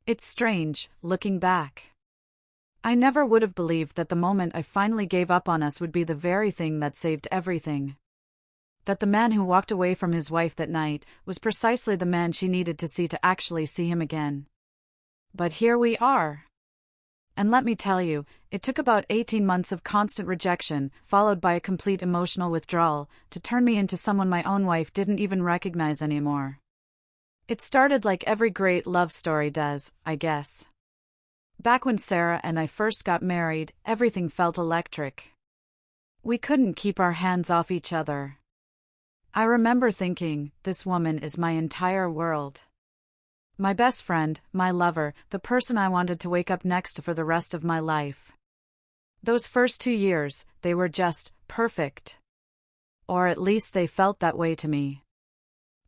It's strange, looking back. I never would have believed that the moment I finally gave up on us would be the very thing that saved everything. That the man who walked away from his wife that night was precisely the man she needed to see to actually see him again. But here we are. And let me tell you, it took about 18 months of constant rejection, followed by a complete emotional withdrawal, to turn me into someone my own wife didn't even recognize anymore. It started like every great love story does, I guess. Back when Sarah and I first got married, everything felt electric. We couldn't keep our hands off each other. I remember thinking, this woman is my entire world. My best friend, my lover, the person I wanted to wake up next to for the rest of my life. Those first 2 years, they were just perfect. Or at least they felt that way to me.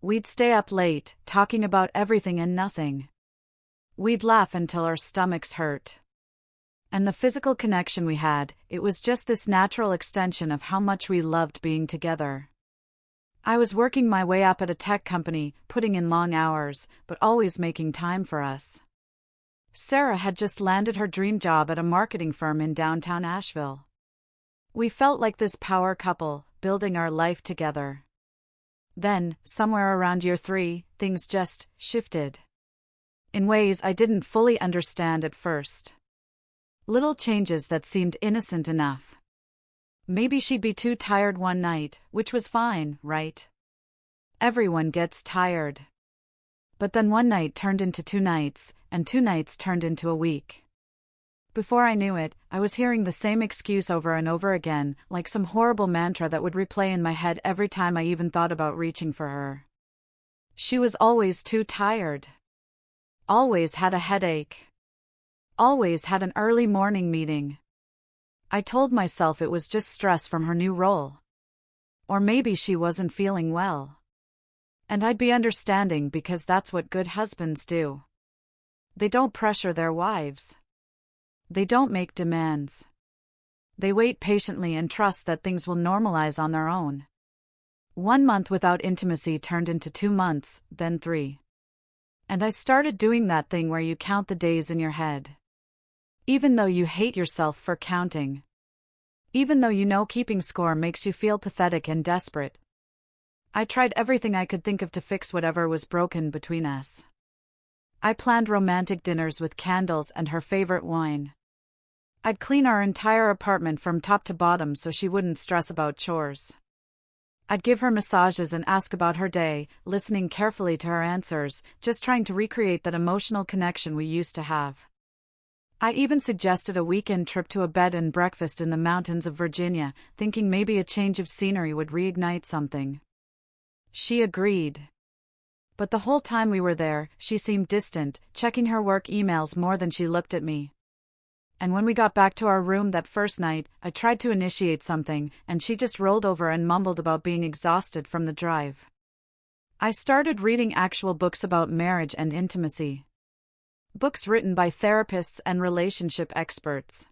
We'd stay up late, talking about everything and nothing. We'd laugh until our stomachs hurt. And the physical connection we had, it was just this natural extension of how much we loved being together. I was working my way up at a tech company, putting in long hours, but always making time for us. Sarah had just landed her dream job at a marketing firm in downtown Asheville. We felt like this power couple, building our life together. Then, somewhere around year 3, things just shifted. In ways I didn't fully understand at first. Little changes that seemed innocent enough. Maybe she'd be too tired one night, which was fine, right? Everyone gets tired. But then one night turned into 2 nights, and 2 nights turned into a week. Before I knew it, I was hearing the same excuse over and over again, like some horrible mantra that would replay in my head every time I even thought about reaching for her. She was always too tired. Always had a headache. Always had an early morning meeting. I told myself it was just stress from her new role. Or maybe she wasn't feeling well. And I'd be understanding because that's what good husbands do. They don't pressure their wives. They don't make demands. They wait patiently and trust that things will normalize on their own. 1 month without intimacy turned into 2 months, then 3. And I started doing that thing where you count the days in your head. Even though you hate yourself for counting. Even though you know keeping score makes you feel pathetic and desperate. I tried everything I could think of to fix whatever was broken between us. I planned romantic dinners with candles and her favorite wine. I'd clean our entire apartment from top to bottom so she wouldn't stress about chores. I'd give her massages and ask about her day, listening carefully to her answers, just trying to recreate that emotional connection we used to have. I even suggested a weekend trip to a bed and breakfast in the mountains of Virginia, thinking maybe a change of scenery would reignite something. She agreed. But the whole time we were there, she seemed distant, checking her work emails more than she looked at me. And when we got back to our room that first night, I tried to initiate something, and she just rolled over and mumbled about being exhausted from the drive. I started reading actual books about marriage and intimacy. Books written by therapists and relationship experts.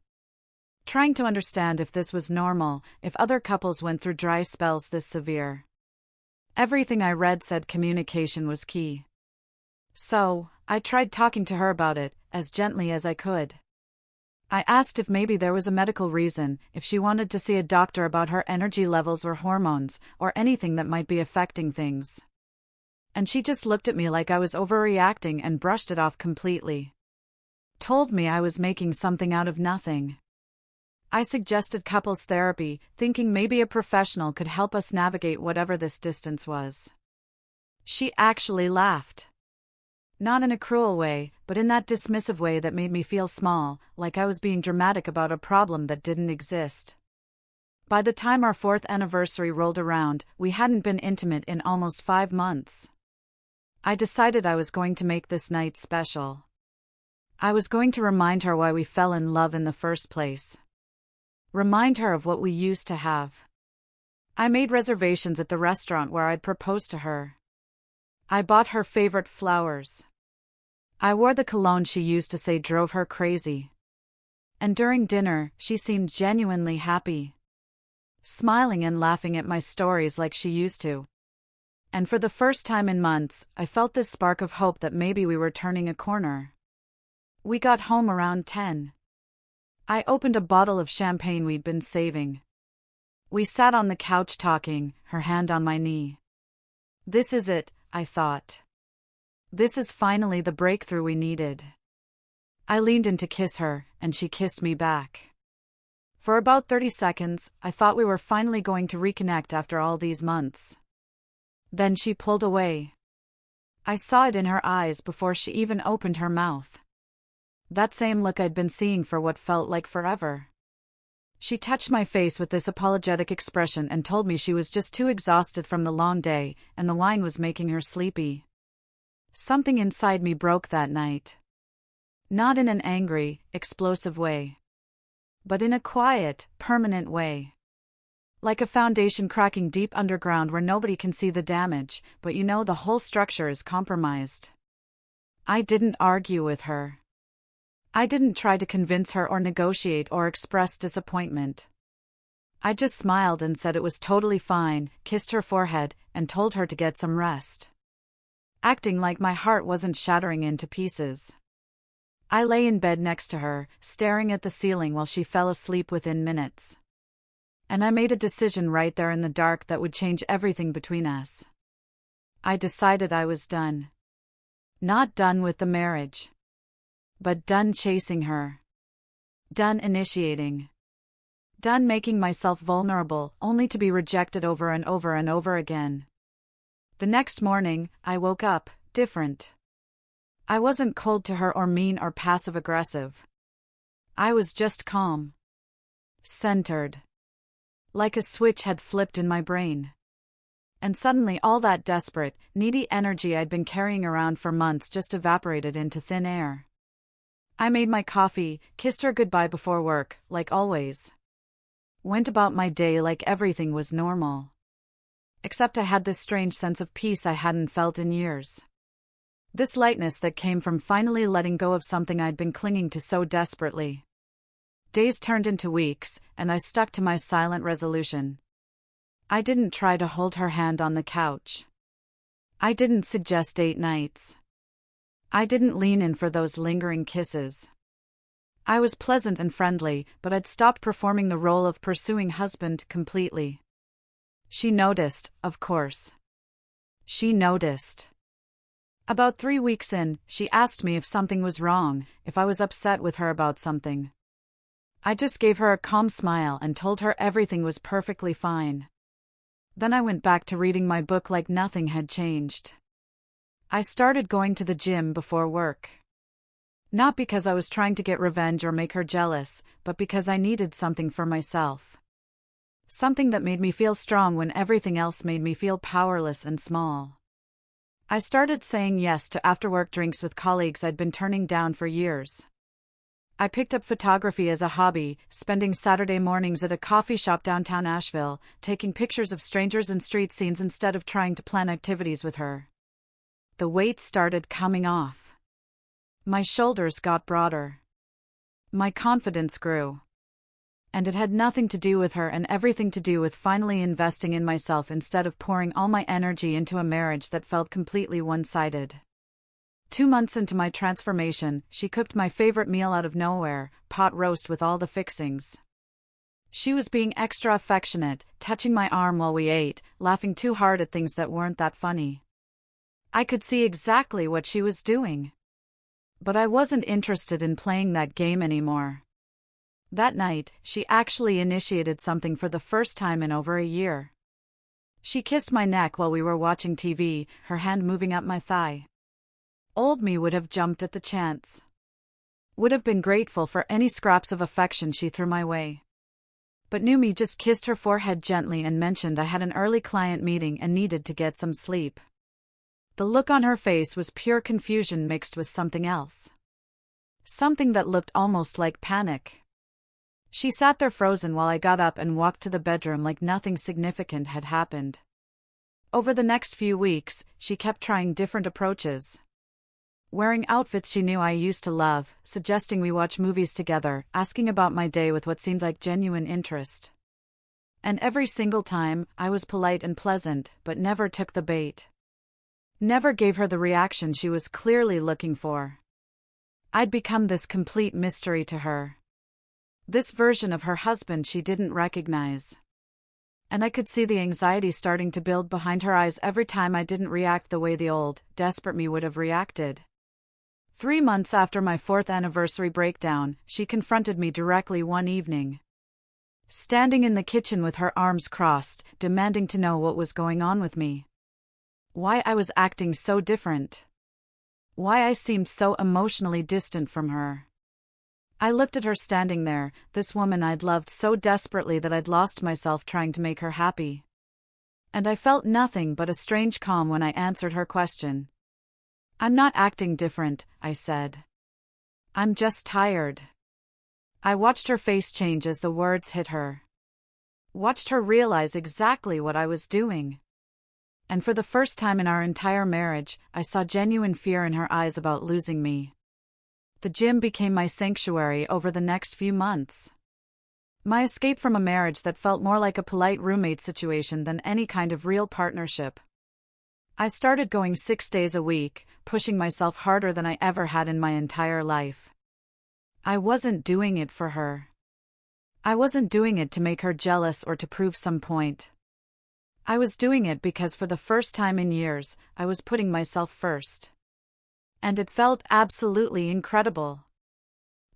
Trying to understand if this was normal, if other couples went through dry spells this severe. Everything I read said communication was key. So, I tried talking to her about it, as gently as I could. I asked if maybe there was a medical reason, if she wanted to see a doctor about her energy levels or hormones, or anything that might be affecting things. And she just looked at me like I was overreacting and brushed it off completely. Told me I was making something out of nothing. I suggested couples therapy, thinking maybe a professional could help us navigate whatever this distance was. She actually laughed. Not in a cruel way, but in that dismissive way that made me feel small, like I was being dramatic about a problem that didn't exist. By the time our 4th anniversary rolled around, we hadn't been intimate in almost 5 months. I decided I was going to make this night special. I was going to remind her why we fell in love in the first place. Remind her of what we used to have. I made reservations at the restaurant where I'd proposed to her. I bought her favorite flowers. I wore the cologne she used to say drove her crazy. And during dinner, she seemed genuinely happy. Smiling and laughing at my stories like she used to. And for the first time in months, I felt this spark of hope that maybe we were turning a corner. We got home around 10. I opened a bottle of champagne we'd been saving. We sat on the couch talking, her hand on my knee. This is it, I thought. This is finally the breakthrough we needed. I leaned in to kiss her, and she kissed me back. For about 30 seconds, I thought we were finally going to reconnect after all these months. Then she pulled away. I saw it in her eyes before she even opened her mouth. That same look I'd been seeing for what felt like forever. She touched my face with this apologetic expression and told me she was just too exhausted from the long day, and the wine was making her sleepy. Something inside me broke that night. Not in an angry, explosive way, but in a quiet, permanent way. Like a foundation cracking deep underground where nobody can see the damage, but you know the whole structure is compromised. I didn't argue with her. I didn't try to convince her or negotiate or express disappointment. I just smiled and said it was totally fine, kissed her forehead, and told her to get some rest. Acting like my heart wasn't shattering into pieces. I lay in bed next to her, staring at the ceiling while she fell asleep within minutes. And I made a decision right there in the dark that would change everything between us. I decided I was done. Not done with the marriage, but done chasing her. Done initiating. Done making myself vulnerable, only to be rejected over and over and over again. The next morning, I woke up, different. I wasn't cold to her or mean or passive-aggressive. I was just calm. Centered. Like a switch had flipped in my brain. And suddenly all that desperate, needy energy I'd been carrying around for months just evaporated into thin air. I made my coffee, kissed her goodbye before work, like always. Went about my day like everything was normal. Except I had this strange sense of peace I hadn't felt in years. This lightness that came from finally letting go of something I'd been clinging to so desperately. Days turned into weeks, and I stuck to my silent resolution. I didn't try to hold her hand on the couch. I didn't suggest date nights. I didn't lean in for those lingering kisses. I was pleasant and friendly, but I'd stopped performing the role of pursuing husband completely. She noticed, of course. She noticed. About 3 weeks in, she asked me if something was wrong, if I was upset with her about something. I just gave her a calm smile and told her everything was perfectly fine. Then I went back to reading my book like nothing had changed. I started going to the gym before work. Not because I was trying to get revenge or make her jealous, but because I needed something for myself. Something that made me feel strong when everything else made me feel powerless and small. I started saying yes to after-work drinks with colleagues I'd been turning down for years. I picked up photography as a hobby, spending Saturday mornings at a coffee shop downtown Asheville, taking pictures of strangers and street scenes instead of trying to plan activities with her. The weight started coming off. My shoulders got broader. My confidence grew. And it had nothing to do with her and everything to do with finally investing in myself instead of pouring all my energy into a marriage that felt completely one-sided. 2 months into my transformation, she cooked my favorite meal out of nowhere, pot roast with all the fixings. She was being extra affectionate, touching my arm while we ate, laughing too hard at things that weren't that funny. I could see exactly what she was doing. But I wasn't interested in playing that game anymore. That night, she actually initiated something for the first time in over a year. She kissed my neck while we were watching TV, her hand moving up my thigh. Old me would have jumped at the chance. Would have been grateful for any scraps of affection she threw my way. But new me just kissed her forehead gently and mentioned I had an early client meeting and needed to get some sleep. The look on her face was pure confusion mixed with something else. Something that looked almost like panic. She sat there frozen while I got up and walked to the bedroom like nothing significant had happened. Over the next few weeks, she kept trying different approaches. Wearing outfits she knew I used to love, suggesting we watch movies together, asking about my day with what seemed like genuine interest. And every single time, I was polite and pleasant, but never took the bait. Never gave her the reaction she was clearly looking for. I'd become this complete mystery to her. This version of her husband she didn't recognize. And I could see the anxiety starting to build behind her eyes every time I didn't react the way the old, desperate me would have reacted. 3 months after my 4th anniversary breakdown, she confronted me directly one evening. Standing in the kitchen with her arms crossed, demanding to know what was going on with me. Why I was acting so different. Why I seemed so emotionally distant from her. I looked at her standing there, this woman I'd loved so desperately that I'd lost myself trying to make her happy. And I felt nothing but a strange calm when I answered her question. "I'm not acting different," I said. "I'm just tired." I watched her face change as the words hit her. Watched her realize exactly what I was doing. And for the first time in our entire marriage, I saw genuine fear in her eyes about losing me. The gym became my sanctuary over the next few months. My escape from a marriage that felt more like a polite roommate situation than any kind of real partnership. I started going 6 days a week, pushing myself harder than I ever had in my entire life. I wasn't doing it for her. I wasn't doing it to make her jealous or to prove some point. I was doing it because for the first time in years, I was putting myself first. And it felt absolutely incredible.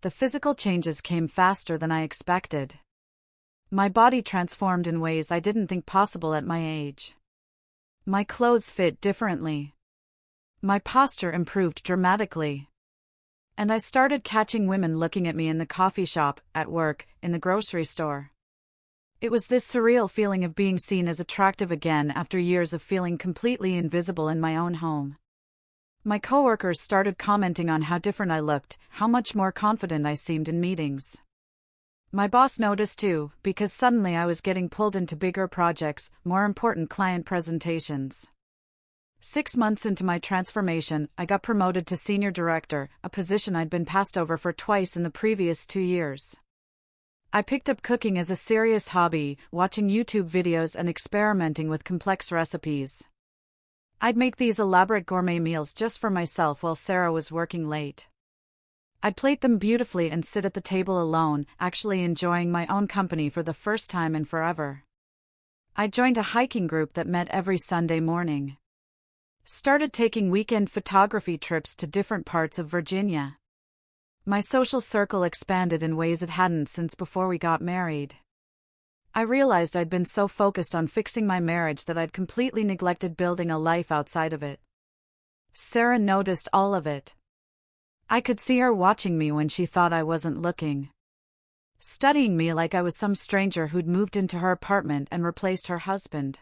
The physical changes came faster than I expected. My body transformed in ways I didn't think possible at my age. My clothes fit differently. My posture improved dramatically. And I started catching women looking at me in the coffee shop, at work, in the grocery store. It was this surreal feeling of being seen as attractive again after years of feeling completely invisible in my own home. My coworkers started commenting on how different I looked, how much more confident I seemed in meetings. My boss noticed too, because suddenly I was getting pulled into bigger projects, more important client presentations. 6 months into my transformation, I got promoted to senior director, a position I'd been passed over for twice in the previous 2 years. I picked up cooking as a serious hobby, watching YouTube videos and experimenting with complex recipes. I'd make these elaborate gourmet meals just for myself while Sarah was working late. I'd plate them beautifully and sit at the table alone, actually enjoying my own company for the first time in forever. I joined a hiking group that met every Sunday morning. Started taking weekend photography trips to different parts of Virginia. My social circle expanded in ways it hadn't since before we got married. I realized I'd been so focused on fixing my marriage that I'd completely neglected building a life outside of it. Sarah noticed all of it. I could see her watching me when she thought I wasn't looking. Studying me like I was some stranger who'd moved into her apartment and replaced her husband.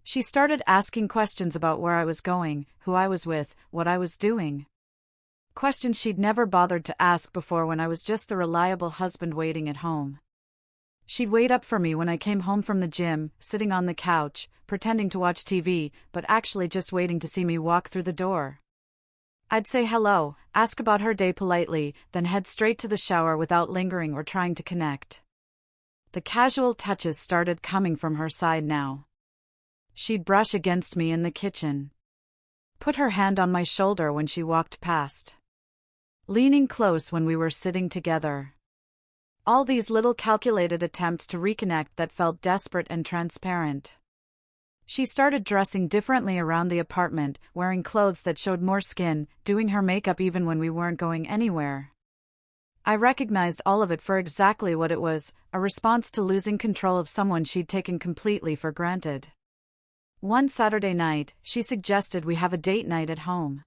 She started asking questions about where I was going, who I was with, what I was doing. Questions she'd never bothered to ask before when I was just the reliable husband waiting at home. She'd wait up for me when I came home from the gym, sitting on the couch, pretending to watch TV, but actually just waiting to see me walk through the door. I'd say hello, ask about her day politely, then head straight to the shower without lingering or trying to connect. The casual touches started coming from her side now. She'd brush against me in the kitchen. Put her hand on my shoulder when she walked past. Leaning close when we were sitting together. All these little calculated attempts to reconnect that felt desperate and transparent. She started dressing differently around the apartment, wearing clothes that showed more skin, doing her makeup even when we weren't going anywhere. I recognized all of it for exactly what it was, a response to losing control of someone she'd taken completely for granted. One Saturday night, she suggested we have a date night at home.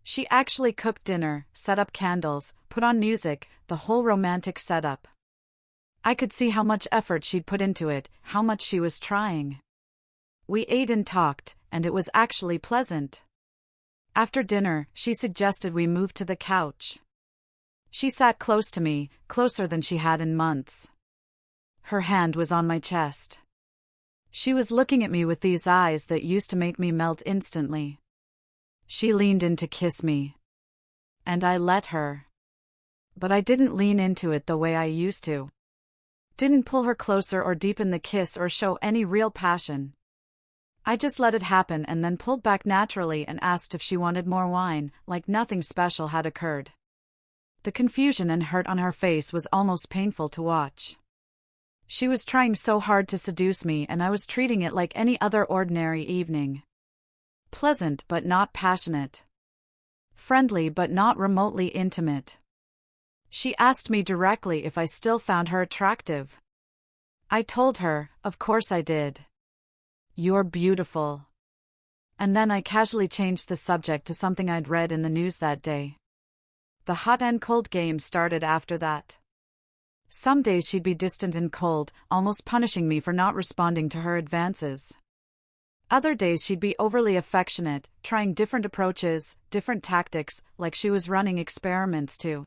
She actually cooked dinner, set up candles, put on music, the whole romantic setup. I could see how much effort she'd put into it, how much she was trying. We ate and talked, and it was actually pleasant. After dinner, she suggested we move to the couch. She sat close to me, closer than she had in months. Her hand was on my chest. She was looking at me with these eyes that used to make me melt instantly. She leaned in to kiss me. And I let her. But I didn't lean into it the way I used to. Didn't pull her closer or deepen the kiss or show any real passion. I just let it happen and then pulled back naturally and asked if she wanted more wine, like nothing special had occurred. The confusion and hurt on her face was almost painful to watch. She was trying so hard to seduce me, and I was treating it like any other ordinary evening. Pleasant but not passionate. Friendly but not remotely intimate. She asked me directly if I still found her attractive. I told her, of course I did. "You're beautiful." And then I casually changed the subject to something I'd read in the news that day. The hot and cold game started after that. Some days she'd be distant and cold, almost punishing me for not responding to her advances. Other days she'd be overly affectionate, trying different approaches, different tactics, like she was running experiments to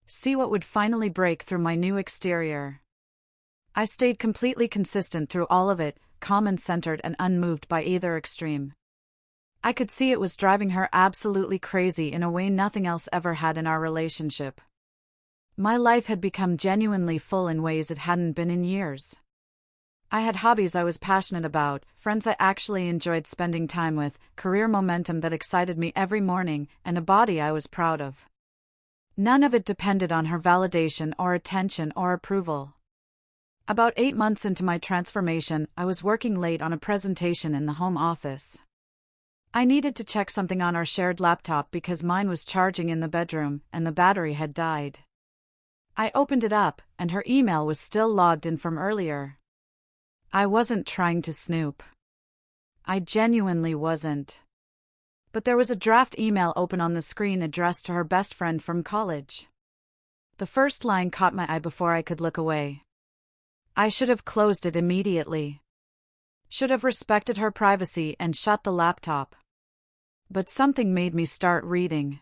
see what would finally break through my new exterior. I stayed completely consistent through all of it, calm and centered and unmoved by either extreme. I could see it was driving her absolutely crazy in a way nothing else ever had in our relationship. My life had become genuinely full in ways it hadn't been in years. I had hobbies I was passionate about, friends I actually enjoyed spending time with, career momentum that excited me every morning, and a body I was proud of. None of it depended on her validation or attention or approval. About 8 months into my transformation, I was working late on a presentation in the home office. I needed to check something on our shared laptop because mine was charging in the bedroom, and the battery had died. I opened it up, and her email was still logged in from earlier. I wasn't trying to snoop. I genuinely wasn't. But there was a draft email open on the screen addressed to her best friend from college. The first line caught my eye before I could look away. I should have closed it immediately. Should have respected her privacy and shut the laptop. But something made me start reading.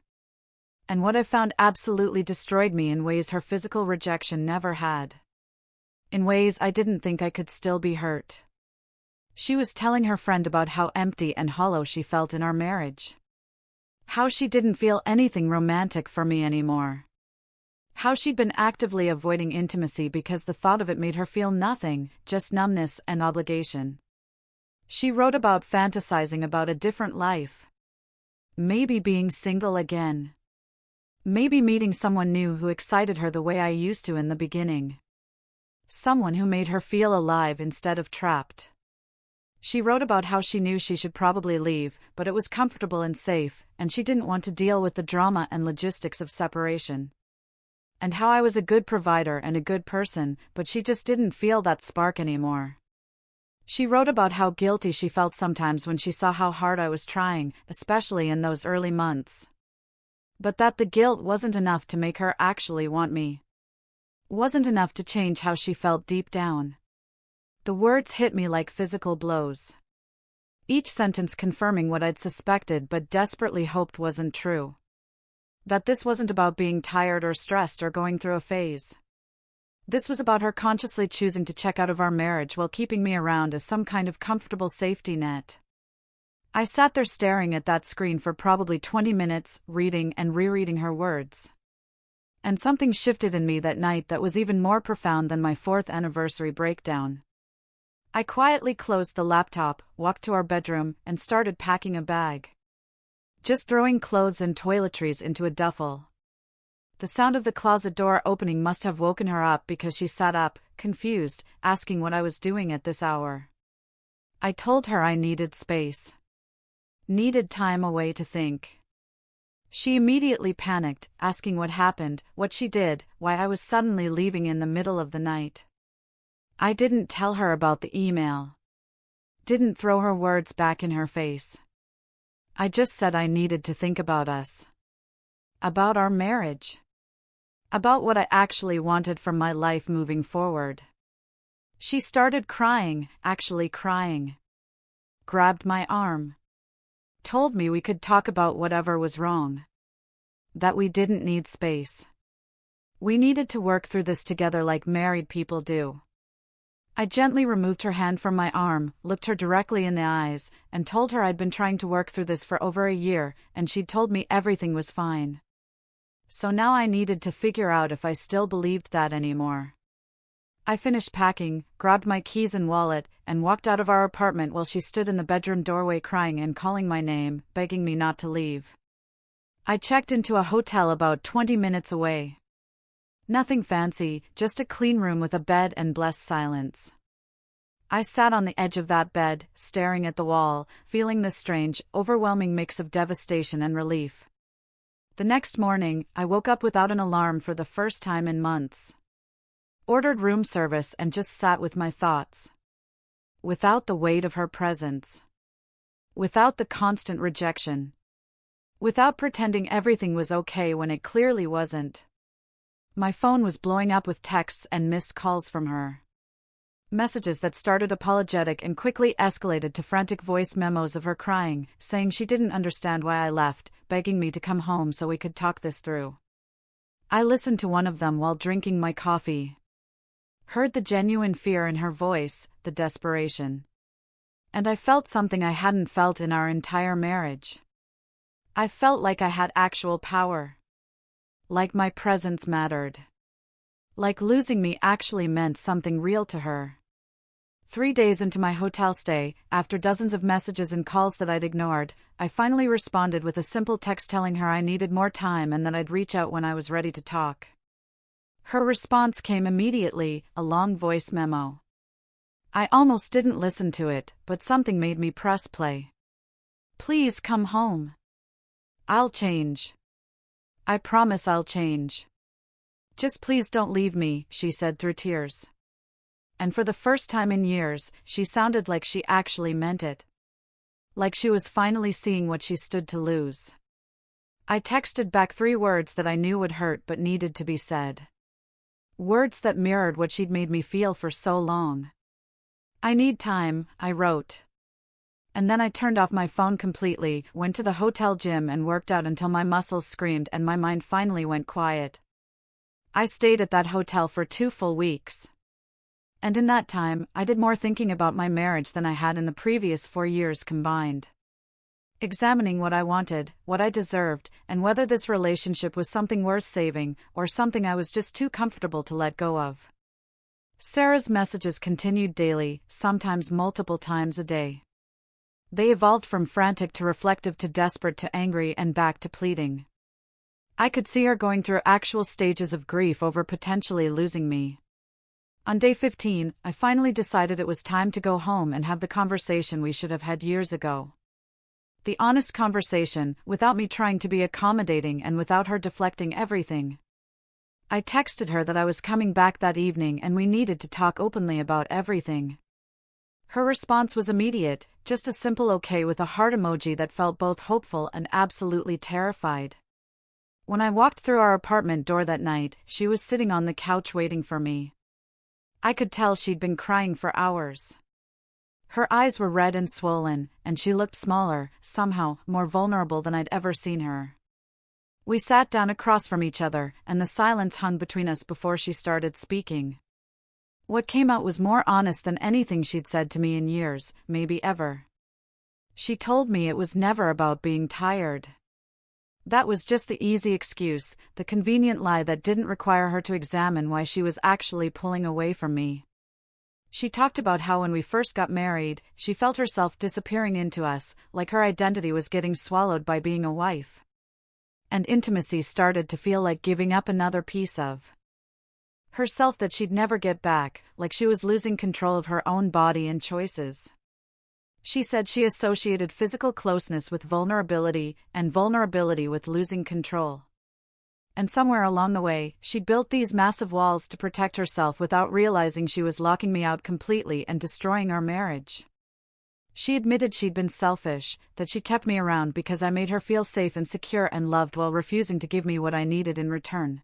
And what I found absolutely destroyed me in ways her physical rejection never had. In ways I didn't think I could still be hurt. She was telling her friend about how empty and hollow she felt in our marriage. How she didn't feel anything romantic for me anymore. How she'd been actively avoiding intimacy because the thought of it made her feel nothing, just numbness and obligation. She wrote about fantasizing about a different life. Maybe being single again. Maybe meeting someone new who excited her the way I used to in the beginning. Someone who made her feel alive instead of trapped. She wrote about how she knew she should probably leave, but it was comfortable and safe, and she didn't want to deal with the drama and logistics of separation. And how I was a good provider and a good person, but she just didn't feel that spark anymore. She wrote about how guilty she felt sometimes when she saw how hard I was trying, especially in those early months. But that the guilt wasn't enough to make her actually want me. Wasn't enough to change how she felt deep down. The words hit me like physical blows. Each sentence confirming what I'd suspected but desperately hoped wasn't true. That this wasn't about being tired or stressed or going through a phase. This was about her consciously choosing to check out of our marriage while keeping me around as some kind of comfortable safety net. I sat there staring at that screen for probably 20 minutes, reading and rereading her words. And something shifted in me that night that was even more profound than my 4th anniversary breakdown. I quietly closed the laptop, walked to our bedroom, and started packing a bag. Just throwing clothes and toiletries into a duffel. The sound of the closet door opening must have woken her up because she sat up, confused, asking what I was doing at this hour. I told her I needed space. Needed time away to think. She immediately panicked, asking what happened, what she did, why I was suddenly leaving in the middle of the night. I didn't tell her about the email. Didn't throw her words back in her face. I just said I needed to think about us. About our marriage. About what I actually wanted from my life moving forward. She started crying, actually crying. Grabbed my arm. Told me we could talk about whatever was wrong. That we didn't need space. We needed to work through this together like married people do. I gently removed her hand from my arm, looked her directly in the eyes, and told her I'd been trying to work through this for over a year, and she'd told me everything was fine. So now I needed to figure out if I still believed that anymore. I finished packing, grabbed my keys and wallet, and walked out of our apartment while she stood in the bedroom doorway crying and calling my name, begging me not to leave. I checked into a hotel about 20 minutes away. Nothing fancy, just a clean room with a bed and blessed silence. I sat on the edge of that bed, staring at the wall, feeling this strange, overwhelming mix of devastation and relief. The next morning, I woke up without an alarm for the first time in months. Ordered room service and just sat with my thoughts. Without the weight of her presence. Without the constant rejection. Without pretending everything was okay when it clearly wasn't. My phone was blowing up with texts and missed calls from her. Messages that started apologetic and quickly escalated to frantic voice memos of her crying, saying she didn't understand why I left, begging me to come home so we could talk this through. I listened to one of them while drinking my coffee. Heard the genuine fear in her voice, the desperation. And I felt something I hadn't felt in our entire marriage. I felt like I had actual power. Like my presence mattered. Like losing me actually meant something real to her. 3 days into my hotel stay, after dozens of messages and calls that I'd ignored, I finally responded with a simple text telling her I needed more time and that I'd reach out when I was ready to talk. Her response came immediately, a long voice memo. I almost didn't listen to it, but something made me press play. Please come home. I'll change. I promise I'll change. Just please don't leave me, she said through tears. And for the first time in years, she sounded like she actually meant it. Like she was finally seeing what she stood to lose. I texted back 3 words that I knew would hurt but needed to be said. Words that mirrored what she'd made me feel for so long. I need time, I wrote. And then I turned off my phone completely, went to the hotel gym and worked out until my muscles screamed and my mind finally went quiet. I stayed at that hotel for 2 full weeks. And in that time, I did more thinking about my marriage than I had in the previous 4 years combined. Examining what I wanted, what I deserved, and whether this relationship was something worth saving, or something I was just too comfortable to let go of. Sarah's messages continued daily, sometimes multiple times a day. They evolved from frantic to reflective to desperate to angry and back to pleading. I could see her going through actual stages of grief over potentially losing me. On day 15, I finally decided it was time to go home and have the conversation we should have had years ago. The honest conversation, without me trying to be accommodating and without her deflecting everything. I texted her that I was coming back that evening and we needed to talk openly about everything. Her response was immediate, just a simple okay with a heart emoji that felt both hopeful and absolutely terrified. When I walked through our apartment door that night, she was sitting on the couch waiting for me. I could tell she'd been crying for hours. Her eyes were red and swollen, and she looked smaller, somehow, more vulnerable than I'd ever seen her. We sat down across from each other, and the silence hung between us before she started speaking. What came out was more honest than anything she'd said to me in years, maybe ever. She told me it was never about being tired. That was just the easy excuse, the convenient lie that didn't require her to examine why she was actually pulling away from me. She talked about how when we first got married, she felt herself disappearing into us, like her identity was getting swallowed by being a wife. And intimacy started to feel like giving up another piece of herself that she'd never get back, like she was losing control of her own body and choices. She said she associated physical closeness with vulnerability, and vulnerability with losing control. And somewhere along the way, she'd built these massive walls to protect herself without realizing she was locking me out completely and destroying our marriage. She admitted she'd been selfish, that she kept me around because I made her feel safe and secure and loved while refusing to give me what I needed in return.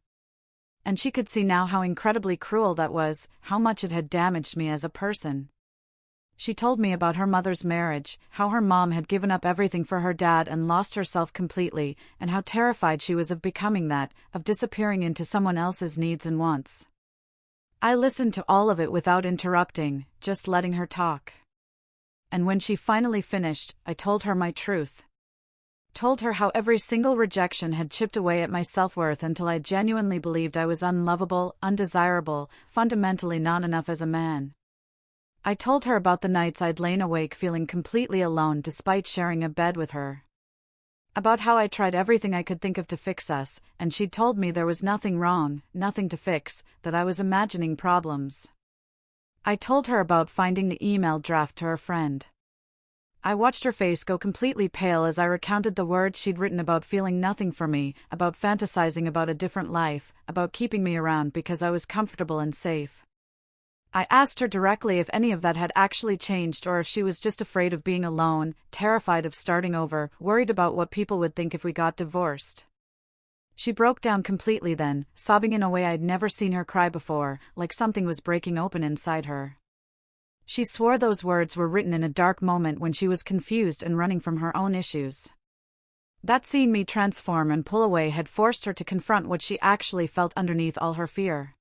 And she could see now how incredibly cruel that was, how much it had damaged me as a person. She told me about her mother's marriage, how her mom had given up everything for her dad and lost herself completely, and how terrified she was of becoming that, of disappearing into someone else's needs and wants. I listened to all of it without interrupting, just letting her talk. And when she finally finished, I told her my truth. Told her how every single rejection had chipped away at my self-worth until I genuinely believed I was unlovable, undesirable, fundamentally not enough as a man. I told her about the nights I'd lain awake feeling completely alone despite sharing a bed with her. About how I tried everything I could think of to fix us, and she'd told me there was nothing wrong, nothing to fix, that I was imagining problems. I told her about finding the email draft to her friend. I watched her face go completely pale as I recounted the words she'd written about feeling nothing for me, about fantasizing about a different life, about keeping me around because I was comfortable and safe. I asked her directly if any of that had actually changed or if she was just afraid of being alone, terrified of starting over, worried about what people would think if we got divorced. She broke down completely then, sobbing in a way I'd never seen her cry before, like something was breaking open inside her. She swore those words were written in a dark moment when she was confused and running from her own issues. That seeing me transform and pull away had forced her to confront what she actually felt underneath all her fear.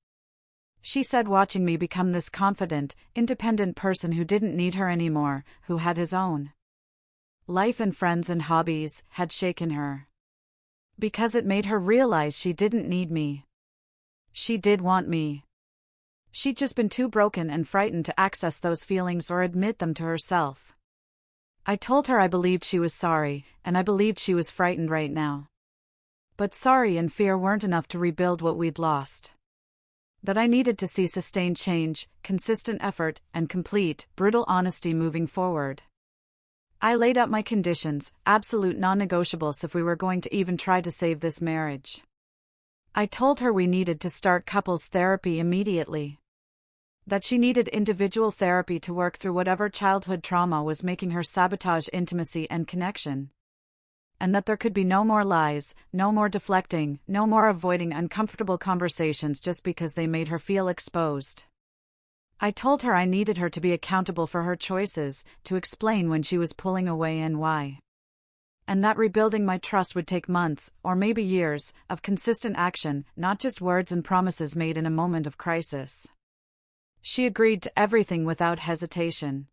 She said watching me become this confident, independent person who didn't need her anymore, who had his own life and friends and hobbies, had shaken her. Because it made her realize she didn't need me. She did want me. She'd just been too broken and frightened to access those feelings or admit them to herself. I told her I believed she was sorry, and I believed she was frightened right now. But sorry and fear weren't enough to rebuild what we'd lost. That I needed to see sustained change, consistent effort, and complete, brutal honesty moving forward. I laid out my conditions, absolute non-negotiables if we were going to even try to save this marriage. I told her we needed to start couples therapy immediately. That she needed individual therapy to work through whatever childhood trauma was making her sabotage intimacy and connection. And that there could be no more lies, no more deflecting, no more avoiding uncomfortable conversations just because they made her feel exposed. I told her I needed her to be accountable for her choices, to explain when she was pulling away and why. And that rebuilding my trust would take months, or maybe years, of consistent action, not just words and promises made in a moment of crisis. She agreed to everything without hesitation.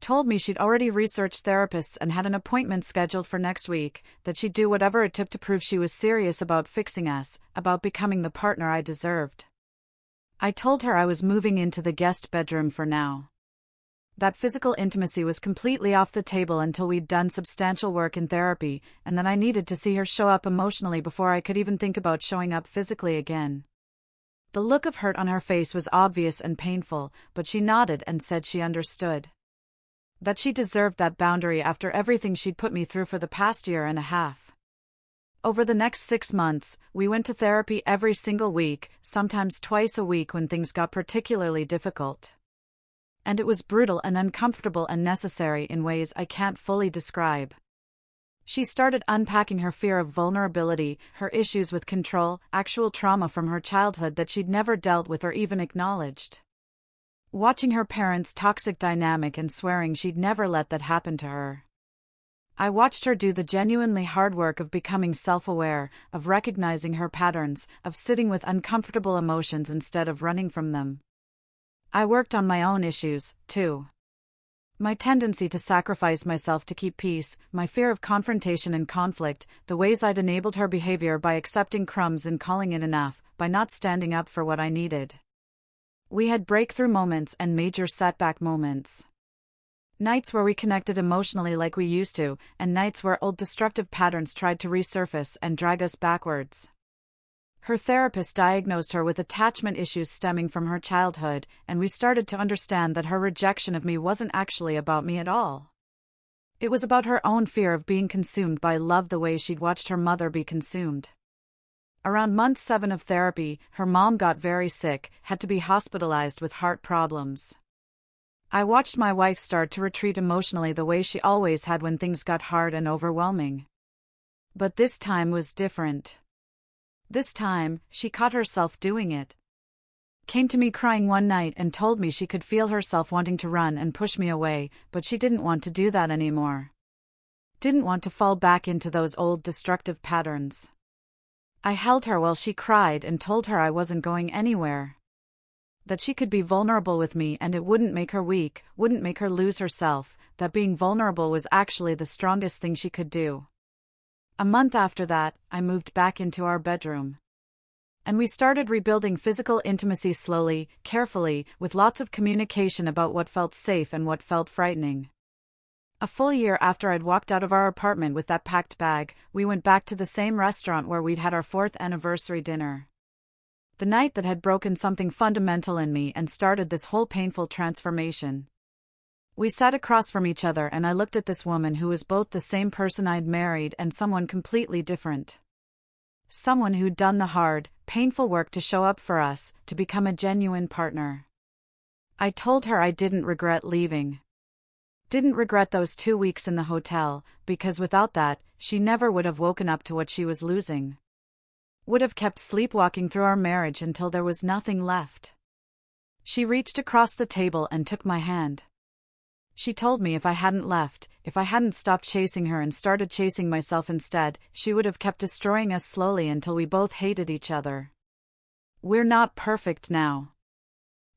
Told me she'd already researched therapists and had an appointment scheduled for next week, that she'd do whatever it took to prove she was serious about fixing us, about becoming the partner I deserved. I told her I was moving into the guest bedroom for now. That physical intimacy was completely off the table until we'd done substantial work in therapy, and that I needed to see her show up emotionally before I could even think about showing up physically again. The look of hurt on her face was obvious and painful, but she nodded and said she understood. That she deserved that boundary after everything she'd put me through for the past year and a half. Over the next 6 months, we went to therapy every single week, sometimes twice a week when things got particularly difficult. And it was brutal and uncomfortable and necessary in ways I can't fully describe. She started unpacking her fear of vulnerability, her issues with control, actual trauma from her childhood that she'd never dealt with or even acknowledged. Watching her parents' toxic dynamic and swearing she'd never let that happen to her. I watched her do the genuinely hard work of becoming self-aware, of recognizing her patterns, of sitting with uncomfortable emotions instead of running from them. I worked on my own issues, too. My tendency to sacrifice myself to keep peace, my fear of confrontation and conflict, the ways I'd enabled her behavior by accepting crumbs and calling it enough, by not standing up for what I needed. We had breakthrough moments and major setback moments. Nights where we connected emotionally like we used to, and nights where old destructive patterns tried to resurface and drag us backwards. Her therapist diagnosed her with attachment issues stemming from her childhood, and we started to understand that her rejection of me wasn't actually about me at all. It was about her own fear of being consumed by love the way she'd watched her mother be consumed. Around month 7 of therapy, her mom got very sick, had to be hospitalized with heart problems. I watched my wife start to retreat emotionally the way she always had when things got hard and overwhelming. But this time was different. This time, she caught herself doing it. Came to me crying one night and told me she could feel herself wanting to run and push me away, but she didn't want to do that anymore. Didn't want to fall back into those old destructive patterns. I held her while she cried and told her I wasn't going anywhere. That she could be vulnerable with me and it wouldn't make her weak, wouldn't make her lose herself, that being vulnerable was actually the strongest thing she could do. A month after that, I moved back into our bedroom. And we started rebuilding physical intimacy slowly, carefully, with lots of communication about what felt safe and what felt frightening. A full year after I'd walked out of our apartment with that packed bag, we went back to the same restaurant where we'd had our 4th anniversary dinner. The night that had broken something fundamental in me and started this whole painful transformation. We sat across from each other and I looked at this woman who was both the same person I'd married and someone completely different. Someone who'd done the hard, painful work to show up for us, to become a genuine partner. I told her I didn't regret leaving. Didn't regret those 2 weeks in the hotel, because without that, she never would have woken up to what she was losing. Would have kept sleepwalking through our marriage until there was nothing left. She reached across the table and took my hand. She told me if I hadn't left, if I hadn't stopped chasing her and started chasing myself instead, she would have kept destroying us slowly until we both hated each other. We're not perfect now.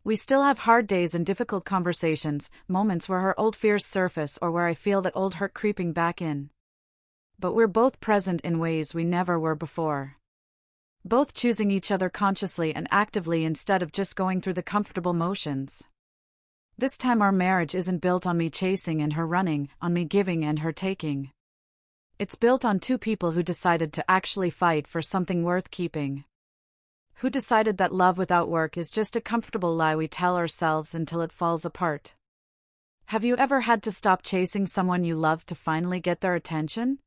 We still have hard days and difficult conversations, moments where her old fears surface or where I feel that old hurt creeping back in. But we're both present in ways we never were before. Both choosing each other consciously and actively instead of just going through the comfortable motions. This time our marriage isn't built on me chasing and her running, on me giving and her taking. It's built on 2 people who decided to actually fight for something worth keeping. Who decided that love without work is just a comfortable lie we tell ourselves until it falls apart. Have you ever had to stop chasing someone you loved to finally get their attention?